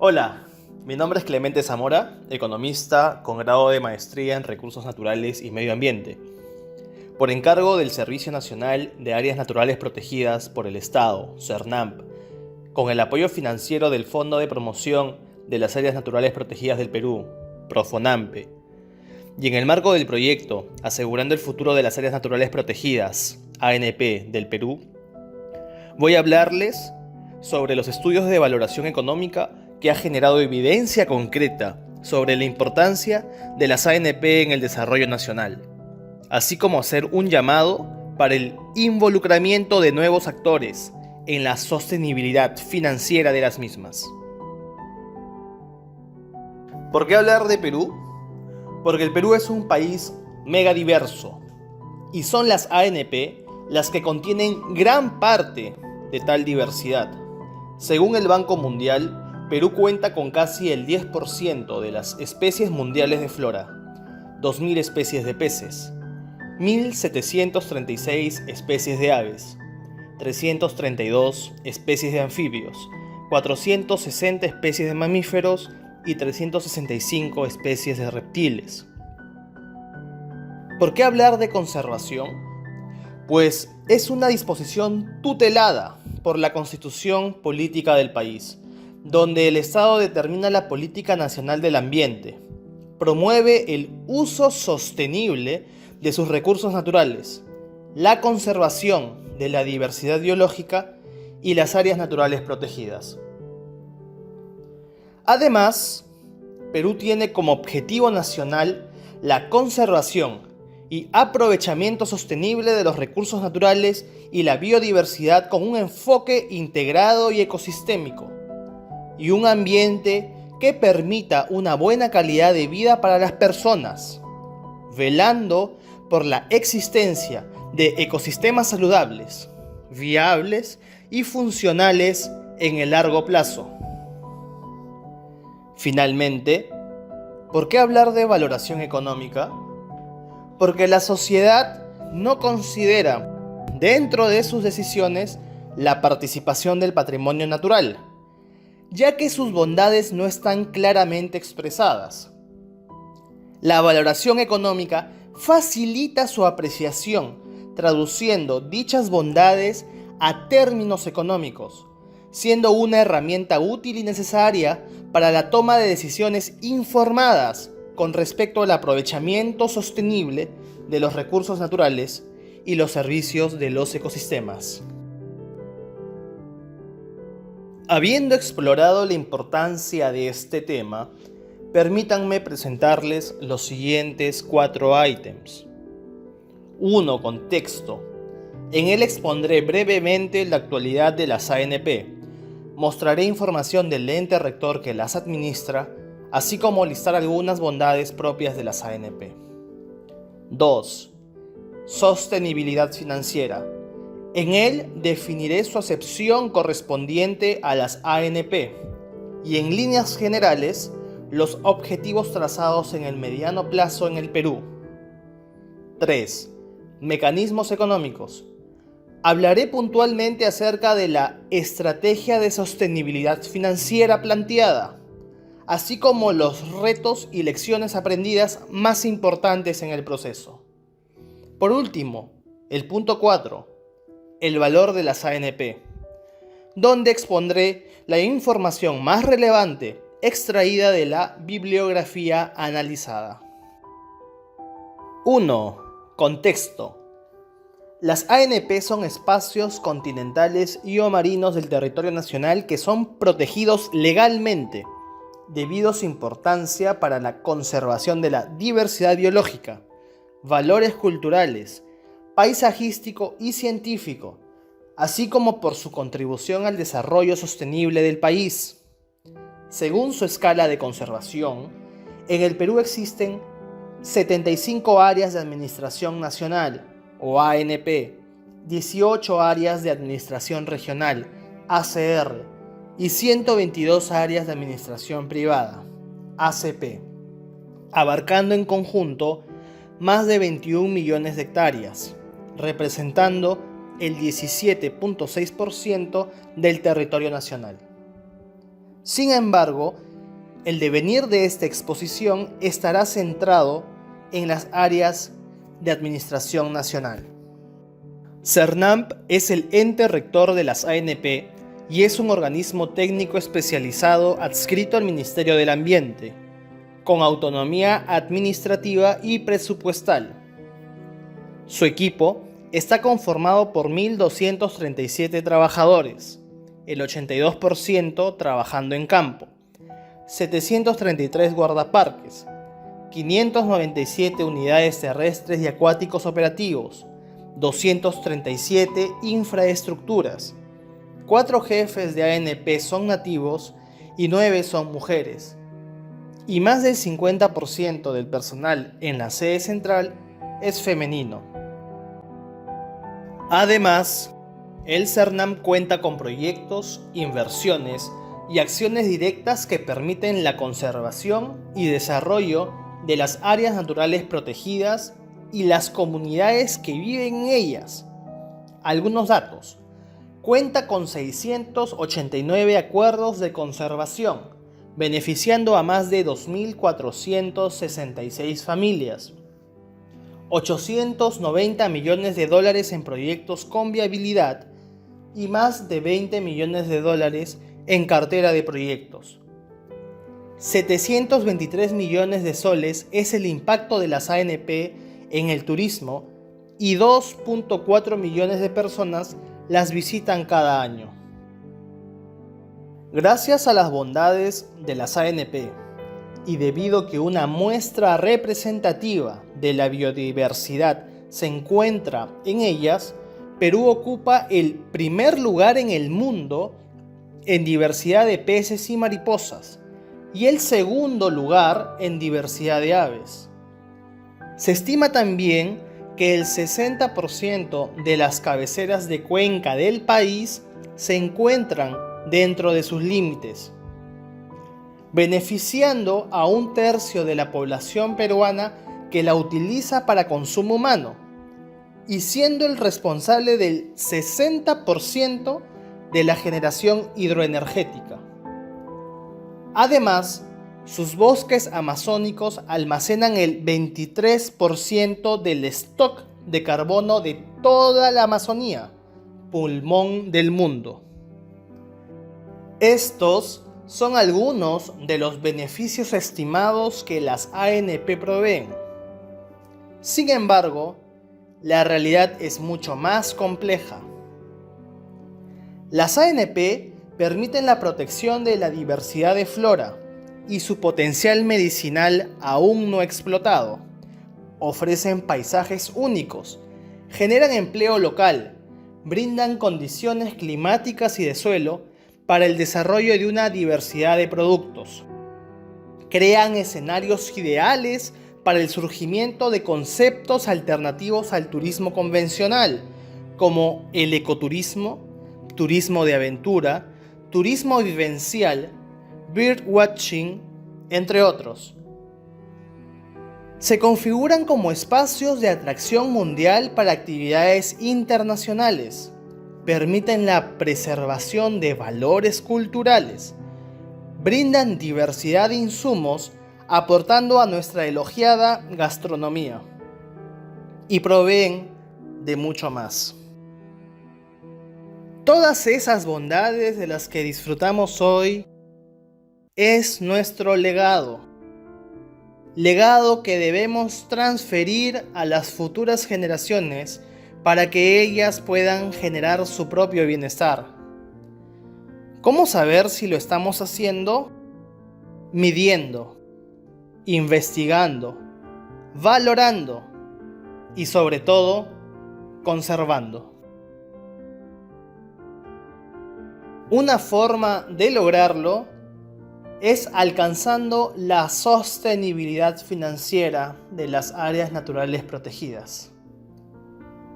Hola, mi nombre es Clemente Zamora, economista con grado de maestría en Recursos Naturales y Medio Ambiente, por encargo del Servicio Nacional de Áreas Naturales Protegidas por el Estado, CERNAMP, con el apoyo financiero del Fondo de Promoción de las Áreas Naturales Protegidas del Perú, PROFONAMPE, y en el marco del proyecto Asegurando el Futuro de las Áreas Naturales Protegidas, ANP, del Perú, voy a hablarles sobre los estudios de valoración económica que ha generado evidencia concreta sobre la importancia de las ANP en el desarrollo nacional, así como hacer un llamado para el involucramiento de nuevos actores en la sostenibilidad financiera de las mismas. ¿Por qué hablar de Perú? Porque el Perú es un país mega diverso y son las ANP las que contienen gran parte de tal diversidad. Según el Banco Mundial, Perú cuenta con casi el 10% de las especies mundiales de flora, 2.000 especies de peces, 1.736 especies de aves, 332 especies de anfibios, 460 especies de mamíferos y 365 especies de reptiles. ¿Por qué hablar de conservación? Pues es una disposición tutelada por la Constitución Política del país, donde el Estado determina la política nacional del ambiente, promueve el uso sostenible de sus recursos naturales, la conservación de la diversidad biológica y las áreas naturales protegidas. Además, Perú tiene como objetivo nacional la conservación y aprovechamiento sostenible de los recursos naturales y la biodiversidad con un enfoque integrado y ecosistémico, y un ambiente que permita una buena calidad de vida para las personas, velando por la existencia de ecosistemas saludables, viables y funcionales en el largo plazo. Finalmente, ¿por qué hablar de valoración económica? Porque la sociedad no considera dentro de sus decisiones la participación del patrimonio natural, ya que sus bondades no están claramente expresadas. La valoración económica facilita su apreciación, traduciendo dichas bondades a términos económicos, siendo una herramienta útil y necesaria para la toma de decisiones informadas con respecto al aprovechamiento sostenible de los recursos naturales y los servicios de los ecosistemas. Habiendo explorado la importancia de este tema, permítanme presentarles los siguientes 4 ítems. 1. Contexto. En él expondré brevemente la actualidad de las ANP. Mostraré información del ente rector que las administra, así como listar algunas bondades propias de las ANP. 2. Sostenibilidad financiera. En él definiré su acepción correspondiente a las ANP y en líneas generales los objetivos trazados en el mediano plazo en el Perú. 3. Mecanismos económicos. Hablaré puntualmente acerca de la estrategia de sostenibilidad financiera planteada, así como los retos y lecciones aprendidas más importantes en el proceso. Por último, el punto 4, el valor de las ANP, donde expondré la información más relevante extraída de la bibliografía analizada. 1. Contexto. Las ANP son espacios continentales y o marinos del territorio nacional que son protegidos legalmente, debido a su importancia para la conservación de la diversidad biológica, valores culturales, paisajístico y científico, así como por su contribución al desarrollo sostenible del país. Según su escala de conservación, en el Perú existen 75 áreas de administración nacional, o ANP, 18 áreas de administración regional, ACR, y 122 áreas de administración privada, ACP, abarcando en conjunto más de 21 millones de hectáreas, representando el 17.6% del territorio nacional. Sin embargo, el devenir de esta exposición estará centrado en las áreas de administración nacional. CERNAMP es el ente rector de las ANP y es un organismo técnico especializado adscrito al Ministerio del Ambiente, con autonomía administrativa y presupuestal. Su equipo está conformado por 1.237 trabajadores, el 82% trabajando en campo, 733 guardaparques, 597 unidades terrestres y acuáticos operativos, 237 infraestructuras, 4 jefes de ANP son nativos y 9 son mujeres, y más del 50% del personal en la sede central es femenino. Además, el CERNAMP cuenta con proyectos, inversiones y acciones directas que permiten la conservación y desarrollo de las áreas naturales protegidas y las comunidades que viven en ellas. Algunos datos. Cuenta con 689 acuerdos de conservación, beneficiando a más de 2.466 familias. 890 millones de dólares en proyectos con viabilidad y más de 20 millones de dólares en cartera de proyectos. 723 millones de soles es el impacto de las ANP en el turismo y 2.4 millones de personas las visitan cada año. Gracias a las bondades de las ANP y debido a que una muestra representativa de la biodiversidad se encuentra en ellas, Perú ocupa el primer lugar en el mundo en diversidad de peces y mariposas y el segundo lugar en diversidad de aves. Se estima también que el 60% de las cabeceras de cuenca del país se encuentran dentro de sus límites, beneficiando a 1/3 de la población peruana que la utiliza para consumo humano y siendo el responsable del 60% de la generación hidroenergética. Además, sus bosques amazónicos almacenan el 23% del stock de carbono de toda la Amazonía, pulmón del mundo. Estos son algunos de los beneficios estimados que las ANP proveen. Sin embargo, la realidad es mucho más compleja. Las ANP permiten la protección de la diversidad de flora y su potencial medicinal aún no explotado. Ofrecen paisajes únicos, generan empleo local, brindan condiciones climáticas y de suelo para el desarrollo de una diversidad de productos. Crean escenarios ideales para el surgimiento de conceptos alternativos al turismo convencional, como el ecoturismo, turismo de aventura, turismo vivencial, birdwatching, entre otros. Se configuran como espacios de atracción mundial para actividades internacionales, permiten la preservación de valores culturales, brindan diversidad de insumos aportando a nuestra elogiada gastronomía y proveen de mucho más. Todas esas bondades de las que disfrutamos hoy es nuestro legado que debemos transferir a las futuras generaciones para que ellas puedan generar su propio bienestar. ¿Cómo saber si lo estamos haciendo? Midiendo, investigando, valorando y sobre todo, conservando. Una forma de lograrlo es alcanzando la sostenibilidad financiera de las áreas naturales protegidas.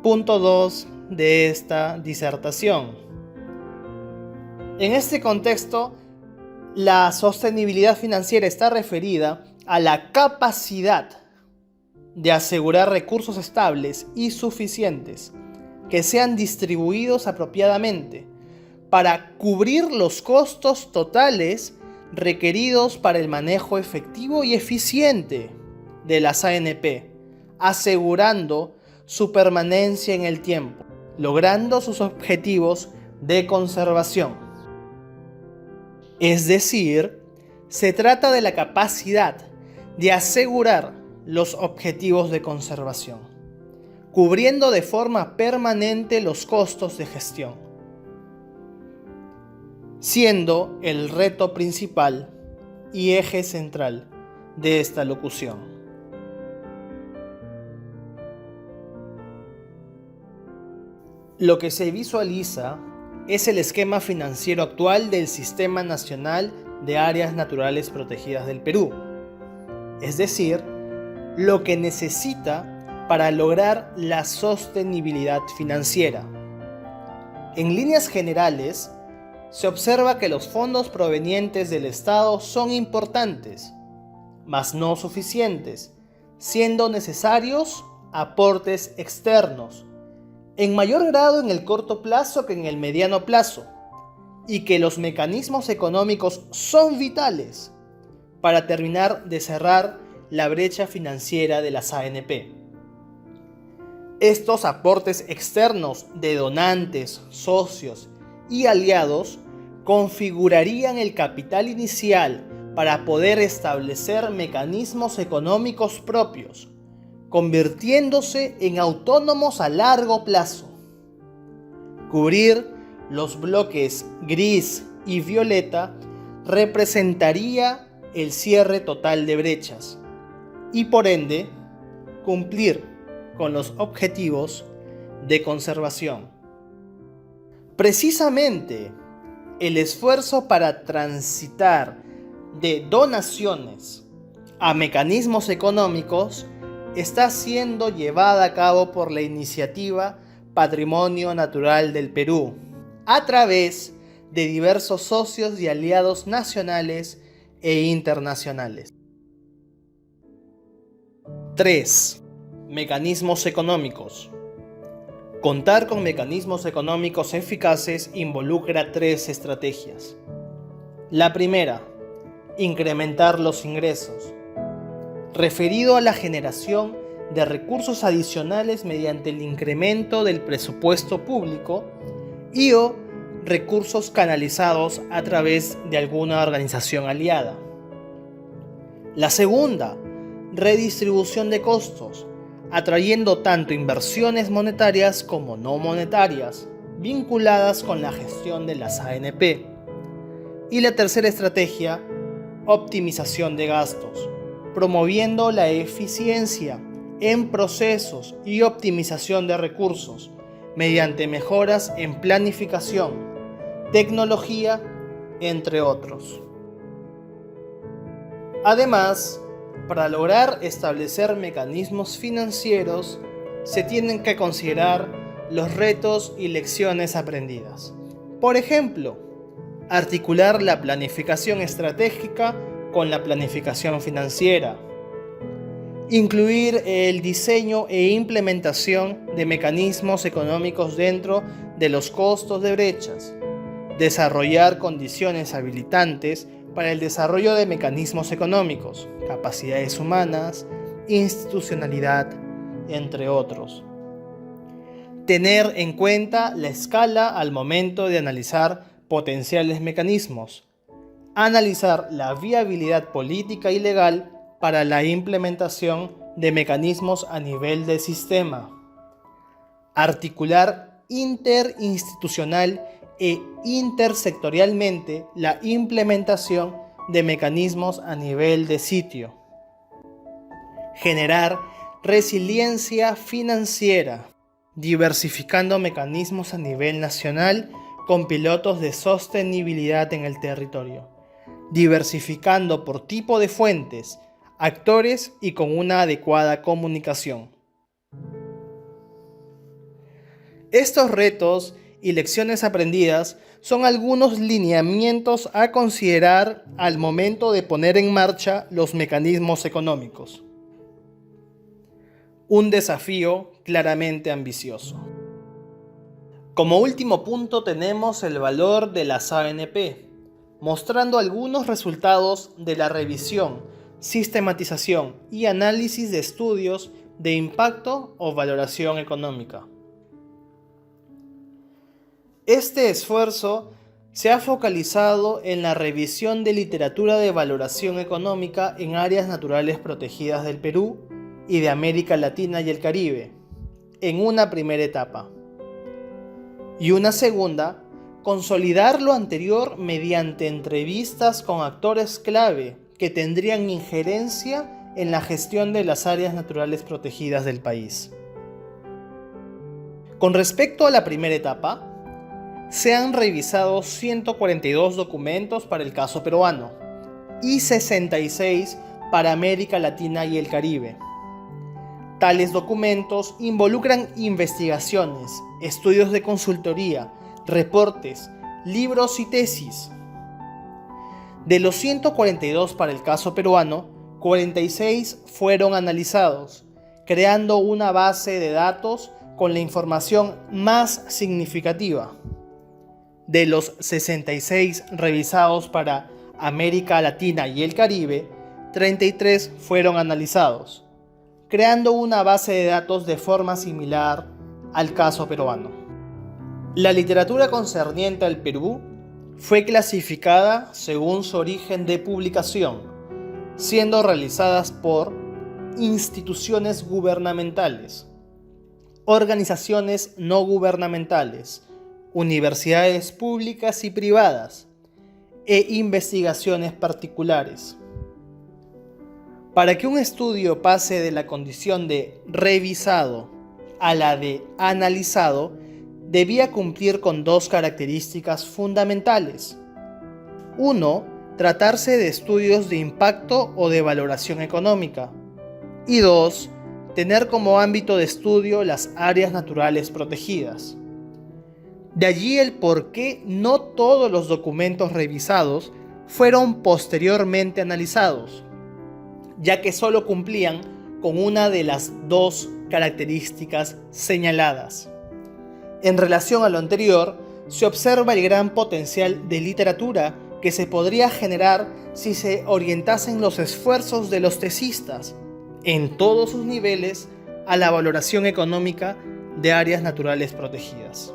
Punto 2 de esta disertación. En este contexto, la sostenibilidad financiera está referida a la capacidad de asegurar recursos estables y suficientes que sean distribuidos apropiadamente para cubrir los costos totales requeridos para el manejo efectivo y eficiente de las ANP, asegurando su permanencia en el tiempo, logrando sus objetivos de conservación. Es decir, se trata de la capacidad de asegurar los objetivos de conservación, cubriendo de forma permanente los costos de gestión, siendo el reto principal y eje central de esta locución. Lo que se visualiza es el esquema financiero actual del Sistema Nacional de Áreas Naturales Protegidas del Perú, es decir, lo que necesita para lograr la sostenibilidad financiera. En líneas generales, se observa que los fondos provenientes del Estado son importantes, mas no suficientes, siendo necesarios aportes externos, en mayor grado en el corto plazo que en el mediano plazo, y que los mecanismos económicos son vitales para terminar de cerrar la brecha financiera de las ANP. Estos aportes externos de donantes, socios y aliados configurarían el capital inicial para poder establecer mecanismos económicos propios, convirtiéndose en autónomos a largo plazo. Cubrir los bloques gris y violeta representaría el cierre total de brechas y por ende cumplir con los objetivos de conservación. Precisamente, el esfuerzo para transitar de donaciones a mecanismos económicos está siendo llevada a cabo por la iniciativa Patrimonio Natural del Perú, a través de diversos socios y aliados nacionales e internacionales. 3. Mecanismos económicos. Contar con mecanismos económicos eficaces involucra 3 estrategias. La primera, incrementar los ingresos, referido a la generación de recursos adicionales mediante el incremento del presupuesto público y/o recursos canalizados a través de alguna organización aliada. La segunda, redistribución de costos, atrayendo tanto inversiones monetarias como no monetarias, vinculadas con la gestión de las ANP. Y la tercera estrategia, optimización de gastos, promoviendo la eficiencia en procesos y optimización de recursos, mediante mejoras en planificación, tecnología, entre otros. Además, para lograr establecer mecanismos financieros, se tienen que considerar los retos y lecciones aprendidas. Por ejemplo, articular la planificación estratégica con la planificación financiera. Incluir el diseño e implementación de mecanismos económicos dentro de los costos de brechas. Desarrollar condiciones habilitantes para el desarrollo de mecanismos económicos, capacidades humanas, institucionalidad, entre otros. Tener en cuenta la escala al momento de analizar potenciales mecanismos. Analizar la viabilidad política y legal para la implementación de mecanismos a nivel del sistema. Articular interinstitucional e intersectorialmente la implementación de mecanismos a nivel de sitio. Generar resiliencia financiera, diversificando mecanismos a nivel nacional con pilotos de sostenibilidad en el territorio, diversificando por tipo de fuentes, actores y con una adecuada comunicación. Estos retos y lecciones aprendidas son algunos lineamientos a considerar al momento de poner en marcha los mecanismos económicos. Un desafío claramente ambicioso. Como último punto tenemos el valor de las ANP, mostrando algunos resultados de la revisión, sistematización y análisis de estudios de impacto o valoración económica. Este esfuerzo se ha focalizado en la revisión de literatura de valoración económica en áreas naturales protegidas del Perú y de América Latina y el Caribe, en una primera etapa. Y una segunda, consolidar lo anterior mediante entrevistas con actores clave que tendrían injerencia en la gestión de las áreas naturales protegidas del país. Con respecto a la primera etapa, se han revisado 142 documentos para el caso peruano y 66 para América Latina y el Caribe. Tales documentos involucran investigaciones, estudios de consultoría, reportes, libros y tesis. De los 142 para el caso peruano, 46 fueron analizados, creando una base de datos con la información más significativa. De los 66 revisados para América Latina y el Caribe, 33 fueron analizados, creando una base de datos de forma similar al caso peruano. La literatura concerniente al Perú fue clasificada según su origen de publicación, siendo realizadas por instituciones gubernamentales, organizaciones no gubernamentales, universidades públicas y privadas, e investigaciones particulares. Para que un estudio pase de la condición de revisado a la de analizado, debía cumplir con dos características fundamentales. 1. Tratarse de estudios de impacto o de valoración económica. Y 2. Tener como ámbito de estudio las áreas naturales protegidas. De allí el por qué no todos los documentos revisados fueron posteriormente analizados, ya que solo cumplían con una de las dos características señaladas. En relación a lo anterior, se observa el gran potencial de literatura que se podría generar si se orientasen los esfuerzos de los tesistas, en todos sus niveles, a la valoración económica de áreas naturales protegidas.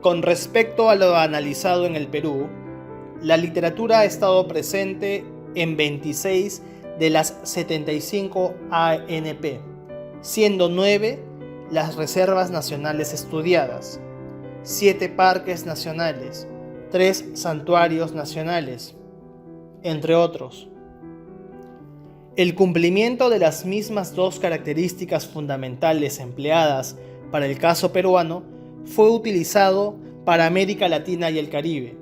Con respecto a lo analizado en el Perú, la literatura ha estado presente en 26 de las 75 ANP, siendo 9 las reservas nacionales estudiadas, 7 parques nacionales, 3 santuarios nacionales, entre otros. El cumplimiento de las mismas dos características fundamentales empleadas para el caso peruano fue utilizado para América Latina y el Caribe.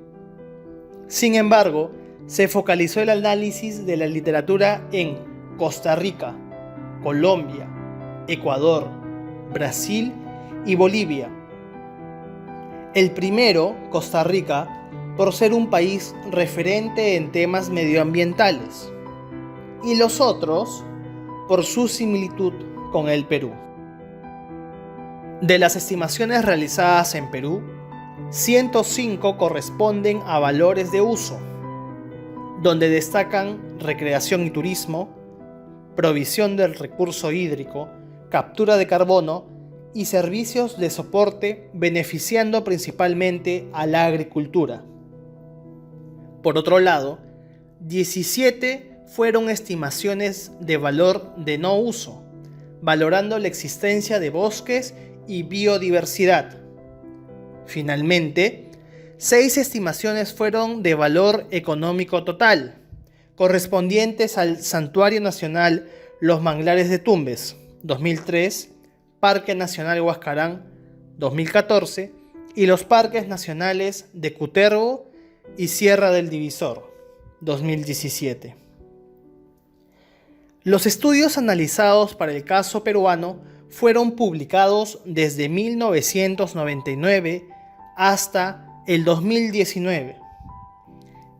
Sin embargo, se focalizó el análisis de la literatura en Costa Rica, Colombia, Ecuador, Brasil y Bolivia. El primero, Costa Rica, por ser un país referente en temas medioambientales, y los otros por su similitud con el Perú. De las estimaciones realizadas en Perú, 105 corresponden a valores de uso, donde destacan recreación y turismo, provisión del recurso hídrico, captura de carbono y servicios de soporte, beneficiando principalmente a la agricultura. Por otro lado, 17 fueron estimaciones de valor de no uso, valorando la existencia de bosques y biodiversidad. Finalmente, 6 estimaciones fueron de valor económico total, correspondientes al Santuario Nacional Los Manglares de Tumbes, 2003, Parque Nacional Huascarán, 2014, y los Parques Nacionales de Cutervo y Sierra del Divisor, 2017. Los estudios analizados para el caso peruano fueron publicados desde 1999 hasta el 2019,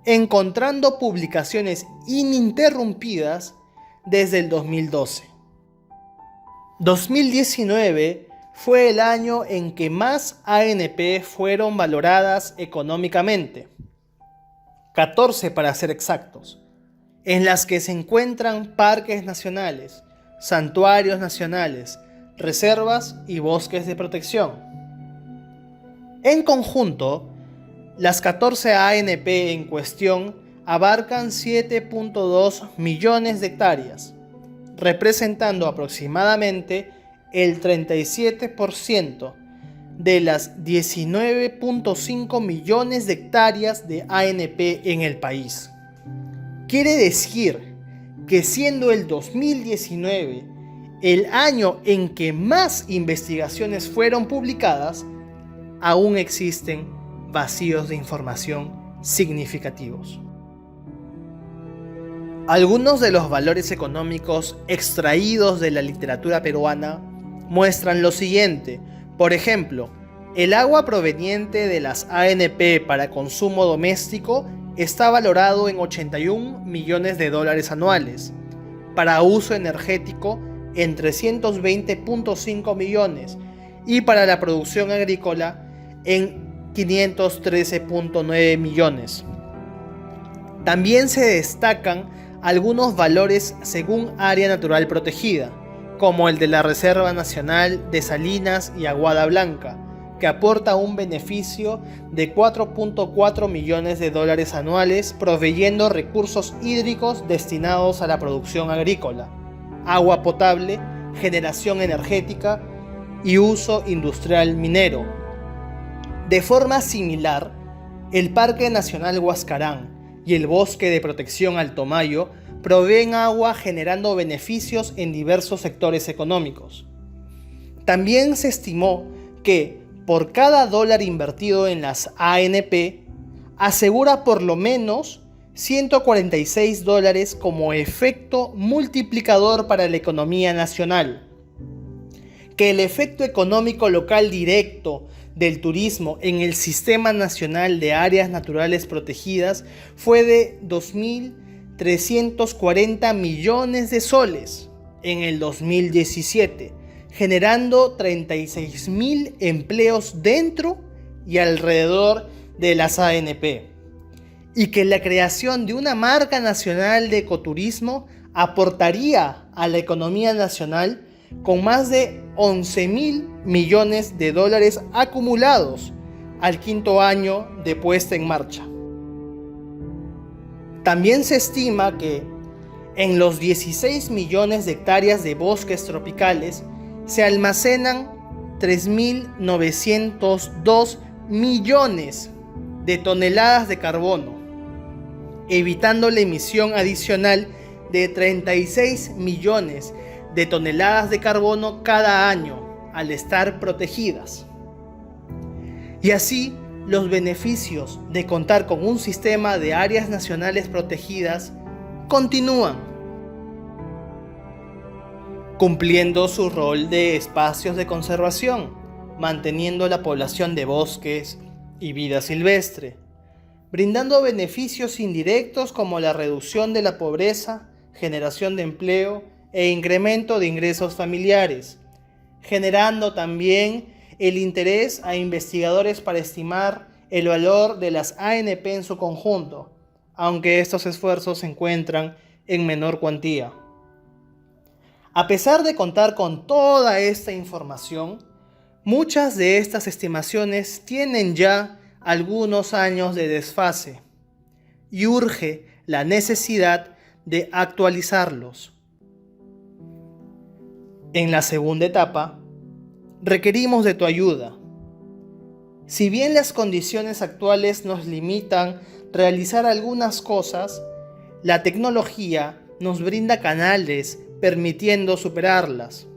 encontrando publicaciones ininterrumpidas desde el 2012. 2019 fue el año en que más ANP fueron valoradas económicamente, 14 para ser exactos, en las que se encuentran parques nacionales, santuarios nacionales, reservas y bosques de protección. En conjunto, las 14 ANP en cuestión abarcan 7.2 millones de hectáreas, representando aproximadamente el 37% de las 19.5 millones de hectáreas de ANP en el país. Quiere decir que siendo el 2019 el año en que más investigaciones fueron publicadas, aún existen vacíos de información significativos. Algunos de los valores económicos extraídos de la literatura peruana muestran lo siguiente. Por ejemplo, el agua proveniente de las ANP para consumo doméstico está valorado en 81 millones de dólares anuales, para uso energético en 320.5 millones y para la producción agrícola en 513.9 millones. También se destacan algunos valores según área natural protegida, como el de la Reserva Nacional de Salinas y Aguada Blanca, que aporta un beneficio de 4.4 millones de dólares anuales proveyendo recursos hídricos destinados a la producción agrícola, agua potable, generación energética y uso industrial minero. De forma similar, el Parque Nacional Huascarán y el Bosque de Protección Alto Mayo proveen agua generando beneficios en diversos sectores económicos. También se estimó que por cada dólar invertido en las ANP, asegura por lo menos 146 dólares como efecto multiplicador para la economía nacional. Que el efecto económico local directo del turismo en el Sistema Nacional de Áreas Naturales Protegidas fue de 2.340 millones de soles en el 2017, generando 36.000 empleos dentro y alrededor de las ANP, y que la creación de una marca nacional de ecoturismo aportaría a la economía nacional con más de 11.000 millones de dólares acumulados al quinto año de puesta en marcha. También se estima que en los 16 millones de hectáreas de bosques tropicales se almacenan 3.902 millones de toneladas de carbono, evitando la emisión adicional de 36 millones de toneladas de carbono cada año al estar protegidas. Y así, los beneficios de contar con un sistema de áreas nacionales protegidas continúan, cumpliendo su rol de espacios de conservación, manteniendo la población de bosques y vida silvestre, brindando beneficios indirectos como la reducción de la pobreza, generación de empleo e incremento de ingresos familiares, generando también el interés a investigadores para estimar el valor de las ANP en su conjunto, aunque estos esfuerzos se encuentran en menor cuantía. A pesar de contar con toda esta información, muchas de estas estimaciones tienen ya algunos años de desfase y urge la necesidad de actualizarlos. En la segunda etapa, requerimos de tu ayuda. Si bien las condiciones actuales nos limitan a realizar algunas cosas, la tecnología nos brinda canales permitiendo superarlas.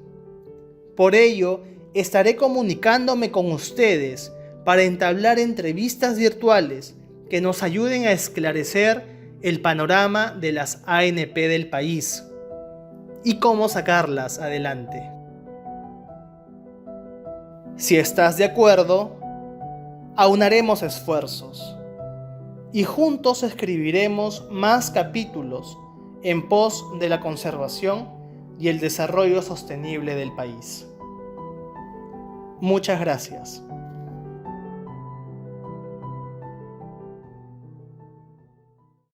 Por ello, estaré comunicándome con ustedes para entablar entrevistas virtuales que nos ayuden a esclarecer el panorama de las ANP del país y cómo sacarlas adelante. Si estás de acuerdo, aunaremos esfuerzos y juntos escribiremos más capítulos en pos de la conservación y el desarrollo sostenible del país. Muchas gracias.